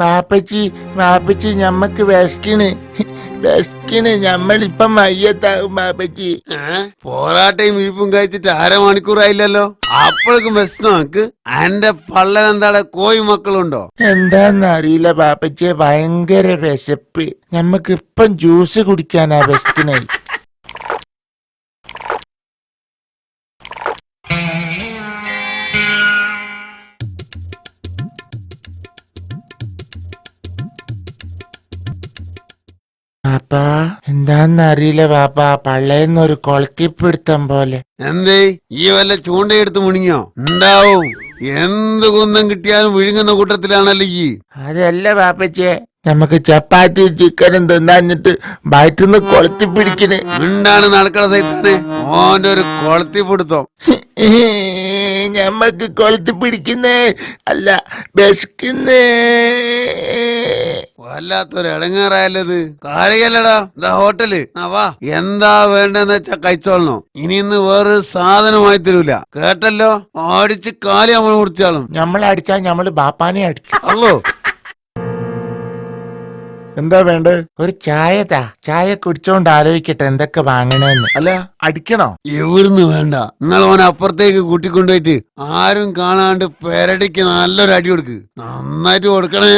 വാപ്പച്ചി ഞമ്മക്ക് വിശക്കണ് ഞമ്മളിപ്പം മയ്യത്താകും വാപ്പച്ചി. പോരാട്ടയും വീപ്പും കഴിച്ചിട്ട് 1/2 മണിക്കൂറായില്ലല്ലോ. അപ്പോഴേക്കും വിശന്നോ? നമുക്ക് എന്റെ പള്ളനെന്താടെ കോഴി മക്കളുണ്ടോ? എന്താന്നറിയില്ല വാപ്പച്ചിയെ, ഭയങ്കര വിശപ്പ്. ഞമ്മക്ക് ഇപ്പം ജ്യൂസ് കുടിക്കാനാ വിശക്കണേ. പാപ്പാ എന്താന്നറിയില്ല പാപ്പാ, പള്ളേന്നൊരു കൊളത്തിപ്പിടുത്തം പോലെ. എന്തേ ഈ വല്ല ചൂണ്ടയെടുത്ത് മുണിങ്ങോ? ഉണ്ടാവും. എന്ത് കുന്നം കിട്ടിയാലും വിഴുങ്ങുന്ന കൂട്ടത്തിലാണല്ലോ ഈ. അതല്ല പാപ്പച്ചേ, നമുക്ക് ചപ്പാത്തി ചിക്കനും തിന്നാഞ്ഞിട്ട് വയറ്റിന്ന് കൊളത്തിപ്പിടിക്കണ്. ഉണ്ടാണ് നടക്കണ സൈത്താനെ, ഓന്റെ ഒരു കൊളത്തിപ്പിടുത്തം. ഞമ്മക്ക് കൊളത്തിപ്പിടിക്കുന്നേ അല്ല വിശക്കുന്നേ. വല്ലാത്തൊരു ഇടങ്ങേറായല്ലത്. കാര്യല്ലടാ, എന്താ ഹോട്ടല് വാ, എന്താ വേണ്ടെന്ന് വെച്ചാ കഴിച്ചോളണോ. ഇനി ഇന്ന് വേറൊരു സാധനമായി തരൂല, കേട്ടല്ലോ? അടിച്ച് കാലി നമ്മൾ മുറിച്ചാളും. ഞമ്മളടിച്ചാ ഞമ്മള് ബാപ്പാനെ അടിക്കും. അല്ലോ എന്താ വേണ്ട? ഒരു ചായ കുടിച്ചോണ്ട് ആലോചിക്കട്ടെ എന്തൊക്കെ വാങ്ങണെന്ന്. അല്ല അടിക്കണോ? എവിടുന്ന് വേണ്ട, നിങ്ങൾ ഓനെ അപ്പുറത്തേക്ക് കൂട്ടിക്കൊണ്ടുപോയിട്ട് ആരും കാണാണ്ട് പെരടിക്ക് നല്ലൊരു അടി കൊടുക്ക്. നന്നായിട്ട് കൊടുക്കണേ.